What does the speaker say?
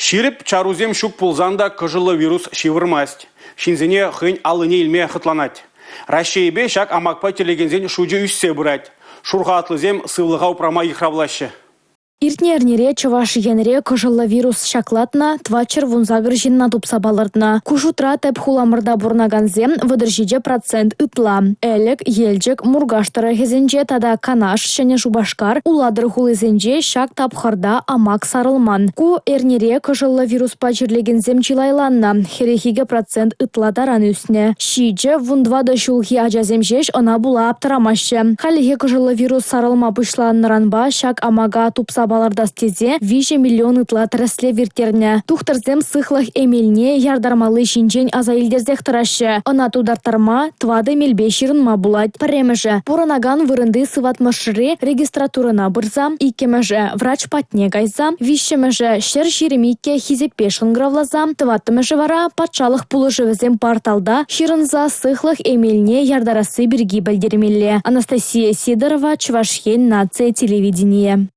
Ширип чарузем шук пулзанда кыжылы вирус шивырмасть. Шинзене хынь алыне илме хытланать. Рашейбе шак амакпа телегензен шуджи үссе бұрать. Шурға атлызем сывлыға упрама ихравлашы. Иртнернере чаваш енре кыжылы вирус шаклатна, твачер вунзагыр жинна тупса балырдна. Кушутра тәп хуламырда бурнаганзем выдыржиде процент ытла. Элек, елжек, мургаштары хезенже тада канаш, шене жубашкар, уладыр хулызенже шак тапхарда амак сарылман. Ку эрнере кыжылы вирус пачерлегензем чилайланна, херехиге процент ытла даран үсне. Шиже вундвада шулхи ажаземжеш она була аптырамашы. Халихе кыжылы вирус сарылма пышланныранба шак амага тупса балардас тезе 5 миллион ытла тірісле вертерне. Тухтырзем сыхлах эмелне ярдармалы шинчен азаилдерзех тырашы. Она тудартарма твады мелбе ширынма булать. Паремеже поранаган вырынды сыватмашыры регистратурына бырза, иккемеже врач патне гайза, вишемеже шер ширемикке хизеппе шынгравлаза, тваттымеже вара патшалық пулышывызем порталда ширынза сыхлах эмелне ярдарасы бірги білдермелі. Анастасия Сидорова, Чувашьен, Нация телевидение.